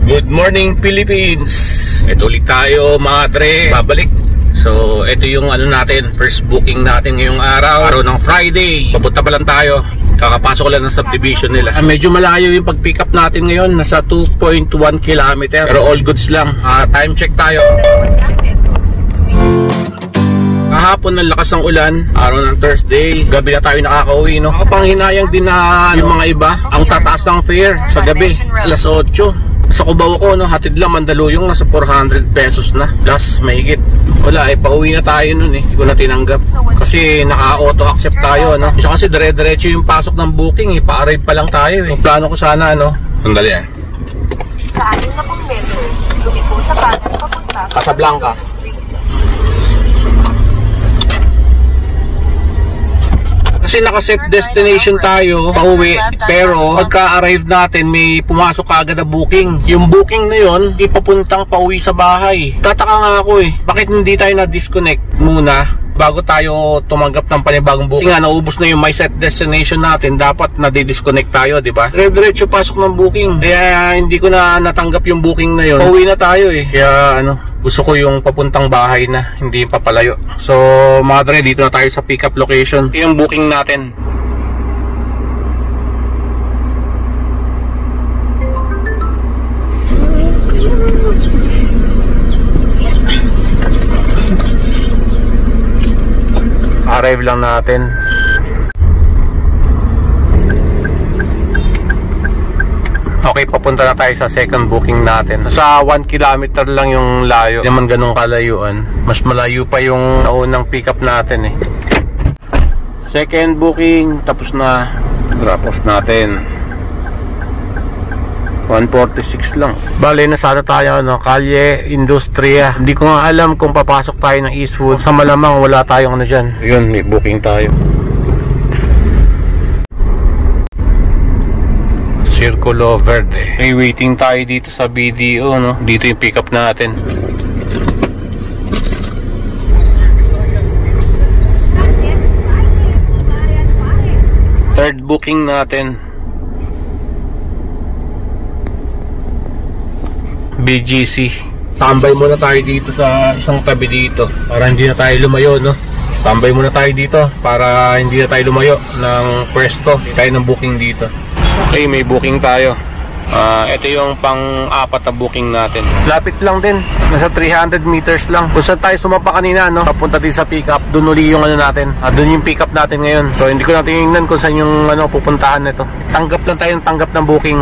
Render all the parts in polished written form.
Good morning Philippines! Ito ulit tayo mga dre, babalik. So ito yung ano natin, first booking natin ngayong araw ng Friday. Papunta pa lang tayo, kakapasok ko lang ng subdivision nila. Medyo malayo yung pag-pick up natin ngayon, nasa 2.1 km, pero all goods lang. Time check tayo. Kahapon ng lakas ng ulan, araw ng Thursday, gabi na tayo nakakauwi, no? Panghinayang din na yung mga iba, ang tataas ng fare sa gabi, alas 8. Sa Cubao ko, no, hatid lang Mandaluyong, nasa 400 pesos na, plus mahigit. Wala, pauwi na tayo nun eh, hindi ko na tinanggap. Kasi naka-auto accept tayo, no? Isa kasi dire-diretso yung pasok ng booking, pa-arrive pa lang tayo eh. Yung plano ko sana, no? Sandali eh. Sa ating na pong metro, lumiko sa kanan papunta sa Casablanca. Kasi naka-set destination tayo pauwi, pero pagka-arrive natin may pumasok agad na booking. Yung booking na yun, di papuntang pauwi sa bahay. Tataka nga ako eh, bakit hindi tayo na-disconnect muna bago tayo tumanggap ng panibagong booking? Kasi nga naubos na yung my set destination natin, dapat na-disconnect tayo, di ba? Diretso pasok ng booking. Kaya hindi ko na natanggap yung booking na yun. Pauwi na tayo eh. Kaya gusto ko yung papuntang bahay na, hindi papalayo. So mga dre, dito na tayo sa pick up location. Yung booking natin. Arrive lang natin. Okay, papunta na tayo sa second booking natin. Sa 1 kilometer lang yung layo. Hindi naman ganun kalayuan. Mas malayo pa yung naunang pick up natin eh. Second booking, tapos na. Drop off natin. 146 lang. Bale, nasana tayo, Calle Industria. Hindi ko nga alam kung papasok tayo ng Eastwood. Sa malamang wala tayong dyan. Yun, may booking tayo. Circulo Verde. May waiting tayo dito sa BDO, no? Dito yung pick up natin. Third booking natin. BGC. Tambay muna tayo dito sa isang tabi dito para hindi na tayo lumayo, no? Tambay muna tayo dito para hindi na tayo lumayo ng pwesto. Tayo ng booking dito. Okay, may booking tayo. Ito yung pang-apat na booking natin. Lapit lang din. Nasa 300 meters lang. Kung saan tayo sumapa kanina, no? Papunta din sa pick up. Doon uli yung natin. Doon yung pick up natin ngayon. So hindi ko na tingnan kung saan yung pupuntahan nito. Tanggap lang tayo ng tanggap ng booking.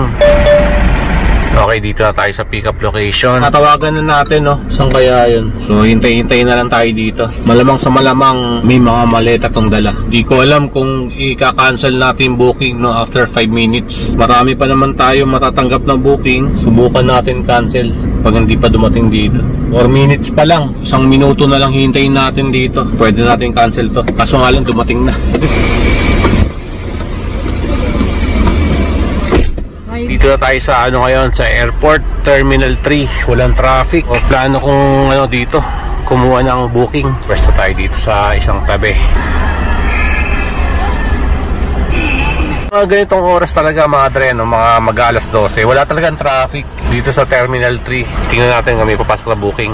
Okay, dito na tayo sa pick up location. Tatawagan na natin, no? Saan kaya yun? So hintay-hintay na lang tayo dito. Malamang sa malamang may mga maleta tong dala. Di ko alam kung i-cancel natin booking, no, after 5 minutes. Marami pa naman tayo matatanggap na booking. Subukan natin cancel pag hindi pa dumating dito. 4 minutes pa lang. 1 minuto na lang hintayin natin dito. Pwede natin cancel to. Kaso nga lang dumating na. Dito na tayo sa ngayon, sa Airport Terminal 3. Walang traffic. O plano kong dito kumuha ng booking. Pwesto tayo dito sa isang tabi. Mga ganitong oras talaga mga dre, no? Mga mag-alas 12. Wala talagang traffic dito sa Terminal 3. Tingnan natin kung may papasok na booking.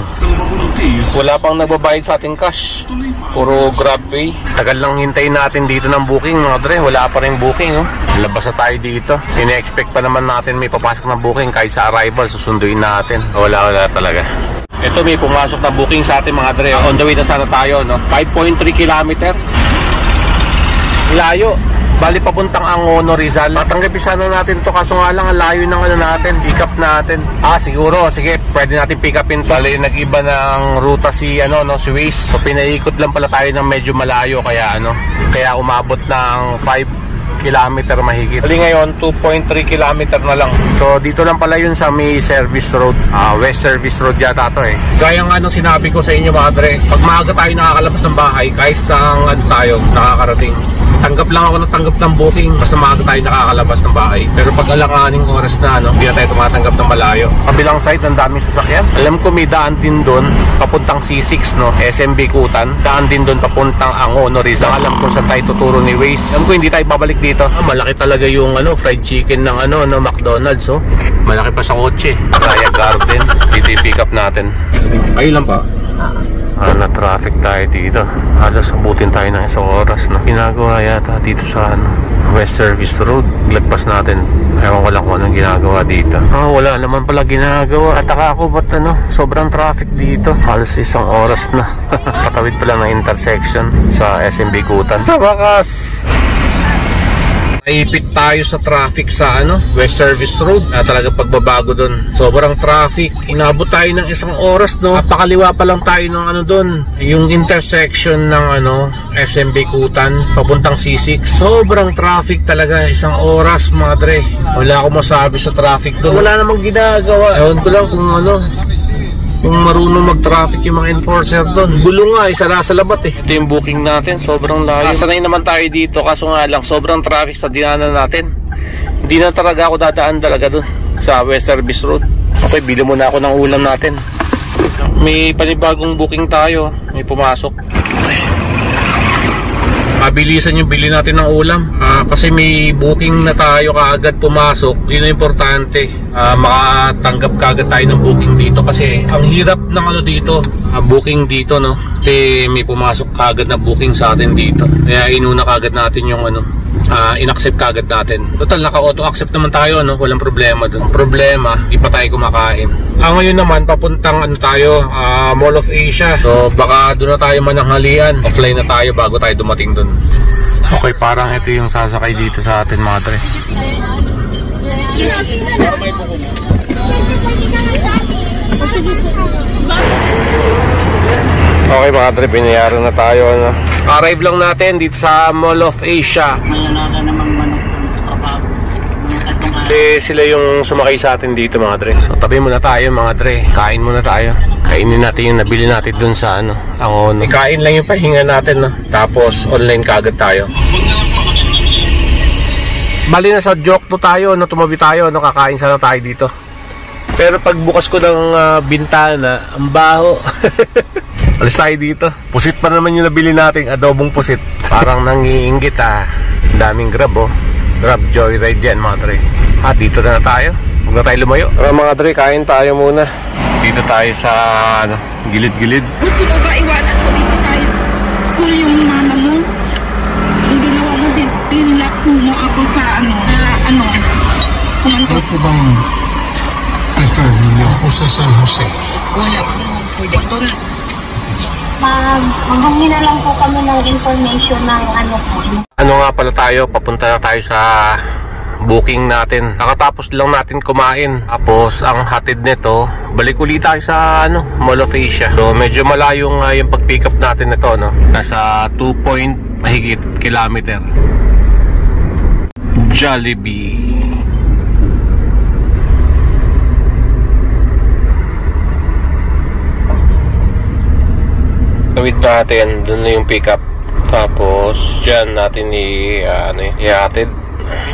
Wala pang nagbabayad sa ating cash. Puro GrabPay. Tagal lang hintayin natin dito ng booking mga dre. Wala pa rin booking, no? Labas na tayo dito. Ine-expect pa naman natin may papasok na booking. Kahit sa arrival susunduin natin. Wala talaga. Ito, may pumasok na booking sa ating mga dre. On the way na sana tayo, no? 5.3 km. Layo. Bali papuntang Angono, Rizal. Tatanggapin sana natin to, kaso nga lang ang layo ng natin, pick up natin. Siguro, sige, pwede natin pick upin to. Bali nag-iba ng ruta si si Waze. So pinaikot lang pala tayo ng medyo malayo, kaya kaya umabot ng 5 kilometer mahigit. Bali ngayon 2.3 kilometer na lang. So dito lang pala yun sa may service road. West Service Road yata to eh. Gaya nga nung sinabi ko sa inyo mga dre, pag maaga tayo nakakalabas ng bahay, kahit saan tayo nakakarating, tanggap lang ako ng tanggap ng booking basta maaga tayo nakakalabas ng bahay. Pero pag alanganing oras na, hindi na tayo tumatanggap ng malayo. Kabilang side, ang daming sasakyan. Alam ko may daan din doon papuntang C6, SMB Kutan. Daan din doon papuntang Angono, Rizal. Alam ko saan tayo tuturo ni Waze. Alam ko hindi tayo babalik dito. Malaki talaga yung fried chicken ng McDonald's. Malaki pa sa kotse. Kaya natin. Ayun lang pa. Na-traffic tayo dito. Halos abutin tayo ng isang oras na ginagawa yata dito sa West Service Road. Lagpas natin. Ewan ko lang kung anong ginagawa dito. Wala naman pala ginagawa. At ako ba't sobrang traffic dito. Halos isang oras na. Patawid pala ng intersection sa SM Bikutan. Sa wakas, naipit tayo sa traffic sa West Service Road. Talaga pagbabago doon. Sobrang traffic. Inabot tayo ng isang oras, no? Napakaliwa pa lang tayo ng doon. Yung intersection ng SM Bikutan papuntang C6. Sobrang traffic talaga. Isang oras, mga dre. Wala akong masabi sa traffic doon. Wala namang ginagawa. Ewan ko lang kung yung marunong mag-traffic yung mga enforcer doon. Gulo nga, isa na sa labat eh. Ito yung booking natin, sobrang layo. Sanay naman tayo dito, kaso nga lang sobrang traffic sa dinaanan natin. Hindi na talaga ako dadaan talaga doon sa West Service Road. Okay, bili muna ako ng ulam natin. May panibagong booking tayo, may pumasok. Mabilisan yung bili natin ng ulam kasi may booking na tayo kaagad pumasok. Yun ang importante, makatanggap kaagad tayo ng booking dito kasi ang hirap ng dito, booking dito, no? Kasi may pumasok kaagad na booking sa atin dito, kaya inuna kaagad natin yung in-accept kaagad natin. Total, naka-auto accept naman tayo, walang problema dun. Problema, di pa tayo kumakain. Ngayon naman, papuntang tayo, Mall of Asia. So baka doon na tayo mananghalian. Offline na tayo bago tayo dumating dun. Okay, parang ito yung sasakay dito sa atin, mga tre. Okay, mga tre, binayaran na tayo. Arrive lang natin dito sa Mall of Asia. Sila yung sumakay sa atin dito, mga dre. So tabi muna tayo, mga dre. Kain muna tayo. Kainin natin yung nabili natin dun sa ang kain lang yung pahinga natin, no? Tapos online kaagad tayo. Bali na sa joke to tayo, tumabi tayo, kakain sana tayo dito. Pero pag bukas ko ng bintana, ang baho. Alis tayo dito. Pusit pa naman yung nabili nating adobong pusit. Parang nangiinggit daming grab, Grab joyride yan, mga dre. Dito na tayo. Huwag na tayo lumayo. Pero mga dre, kain tayo muna. Dito tayo sa gilid-gilid. Gusto mo ba iwanan ko dito tayo? School yung mama mo? Ang ginawa mo din, pinlock mo ako sa Ano po bang prefer ninyo ako sa San Jose? Wala po for doktor. Maghangi na lang po kami ng information ng po. Nga pala tayo, papunta na tayo sa booking natin. Nakatapos lang natin kumain. Tapos ang hatid nito, balik ulit tayo sa Mall of Asia. So medyo malayo nga yung pag-pick up natin nito, Nasa 2 mahigit kilometer. Jollibee. Tawid natin, dun na yung pick up. Tapos dyan natin i-hatid.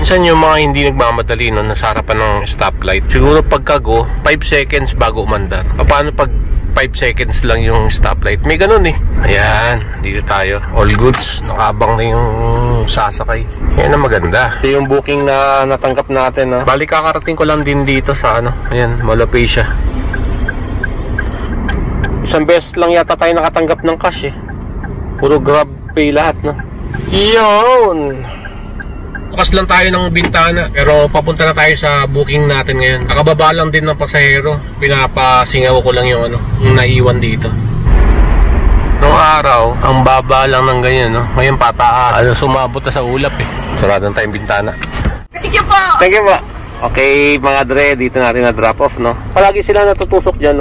Minsan yung mga hindi nagmamadali nasa harapan ng stoplight, siguro pagka-go 5 seconds bago umandar. Paano pag 5 seconds lang yung stoplight? May ganun Ayan, dito tayo. All goods, nakabang na yung sasakay. Yan ang maganda. Ito yung booking na natanggap natin. Bali kakarating ko lang din dito sa ayan, Mall of Asia. Isang beses lang yata tayo nakatanggap ng cash Puro Grab Pay lahat, Yun! Bukas lang tayo ng bintana, pero papunta na tayo sa booking natin ngayon. Nakababa lang din ng pasahero. Pinapasingaw ko lang yung yung naiwan dito. Noong araw, ang baba lang ng ganyan, Ngayon pataas. Sumabot na sa ulap Sarado na tayong bintana. Thank you po! Thank you po! Okay, mga dre, dito natin na drop off, Palagi sila natutusok dyan,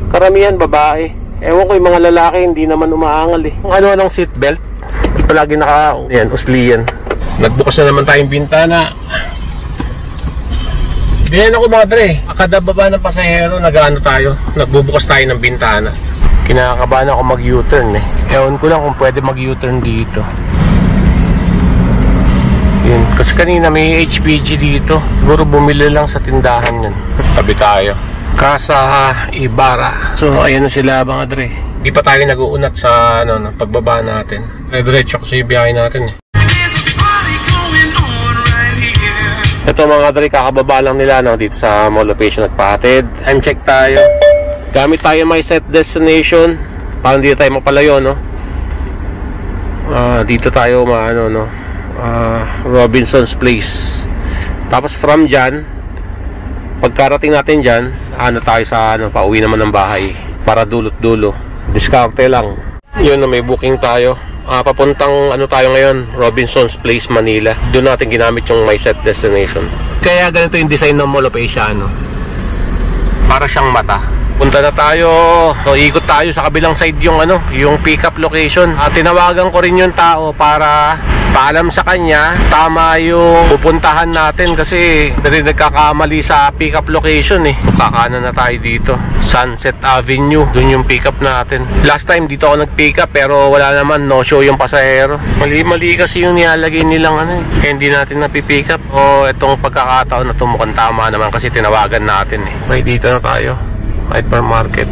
Karamihan babae. Ewan ko yung mga lalaki hindi naman umaangal Ang seatbelt, palagi usliyan. Nagbukas na naman tayong bintana. Bihan ako, mga dre. Kada baba ng pasahero, nagbubukas tayo ng bintana. Kinakabahan ako mag-U-turn Ewan ko lang kung pwede mag-U-turn dito. Yun. Kasi kanina may HPG dito. Siguro bumili lang sa tindahan yun. Tabi tayo. Casa Ibarra. So ayan na sila, mga dre. Di pa tayo nag-uunat sa pagbaba natin. Diretso kasi yung biyahe natin Ito, mga dre, kakababa lang nila dito sa Mall of Asia, nagpahatid. Time check tayo. Gamit tayo may set destination para hindi tayo mapalayo, no? Dito tayo maano, no? Robinson's Place. Tapos from dyan, pagkarating natin dyan, ano tayo sa ano, pauwi naman ng bahay para dulot-dulo. Diskarte lang. Yun, no, may booking tayo. Papuntang ano tayo ngayon, Robinson's Place, Manila. Doon natin ginamit yung my set destination. Kaya ganito yung design ng Mall of Asia, no? Para siyang mata. Punta na tayo. So, ikot tayo sa kabilang side yung ano, yung pick-up location. Tinawagan ko rin yung tao para paalam sa kanya tama yung pupuntahan natin kasi nagkakamali sa pick-up location eh. Kakanan na tayo dito. Sunset Avenue. Doon yung pick-up natin. Last time dito ako nag-pick up pero wala naman, no show yung pasahero. Mali-mali kasi yung nilalagay nilang ano eh. Kaya hindi natin napipick up. O itong pagkakataon na ito mukhang tama naman kasi tinawagan natin eh. Okay, dito na tayo. Hypermarket.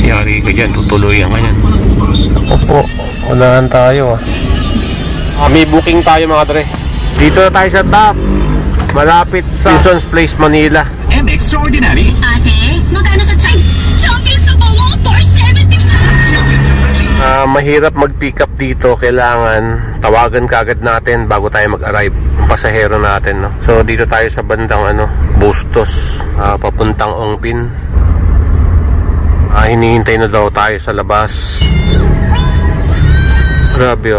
Yari ka dyan, tutuloyan ka yan. Opo, unahan tayo may booking tayo mga dre. Dito na tayo sa top, malapit sa Robinson's Place, Manila. And extraordinary. Ate, magkano sa check? Champion sa Bawa, 470. Mahirap mag-pick up dito. Kailangan tawagan kagad natin bago tayo mag-arrive yung pasahero natin, no? So dito tayo sa bandang ano, Bustos, papuntang Ongpin. Hinihintay na daw tayo sa labas. Grabe,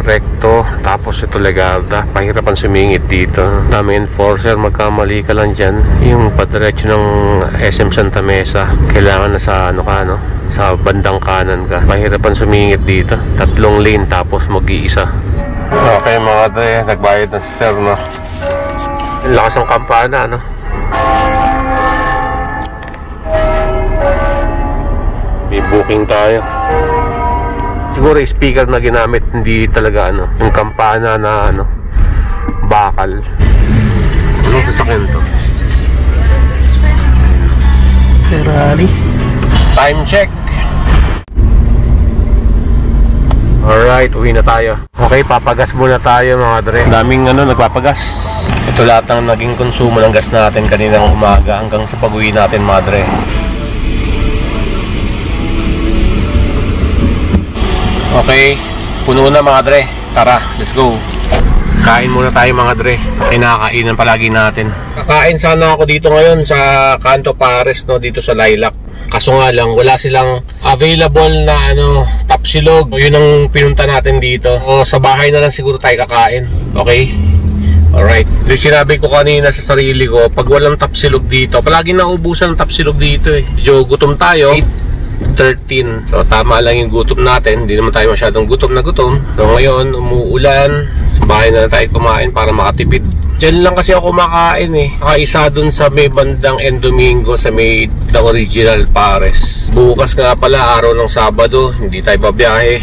recto. Tapos ito Legarda. Pahirapan sumingit dito. Daming enforcer. Magkamali ka lang dyan, yung padiretso ng SM Santa Mesa, kailangan na sa ano ka, no? Sa bandang kanan ka. Pahirapan sumingit dito. 3 lane tapos mag-iisa. Okay mga dre, nagbayad na si sir, no? Lakas ng kampana, no? May booking tayo. Siguro yung speaker na ginamit, hindi talaga ano, yung kampana na ano, bakal. Anong sasakyan to? Ferrari. Time check. Alright, uwi na tayo. Okay, papagas muna tayo mga dre. Daming ano, nagpapagas. Ito lahat ng naging konsumo ng gas natin kaninang umaga hanggang sa pag-uwi natin mga dre. Okay, puno na mga dre. Tara, let's go. Kain muna tayo mga dre. Kinakainan palagi natin. Kakain sana ako dito ngayon sa Canto Pares, no, dito sa Lilac. Kaso nga lang, wala silang available na ano, tapsilog. Yun ang pinunta natin dito. O sa bahay na lang siguro tayo kakain. Okay? Alright. Sinabi ko kanina sa sarili ko, pag walang tapsilog dito, palagi naubusan ng tapsilog dito eh. Medyo gutom tayo. 8:13. So tama lang yung gutom natin. Hindi naman tayo masyadong gutom na gutom. So ngayon, umuulan. Sa bahay na lang tayo kumain para makatipid. Diyan lang kasi ako kumakain eh. Nakaisa dun sa may bandang Endomingo, sa may The Original Pares. Bukas nga pala, araw ng Sabado, hindi tayo babiyahe.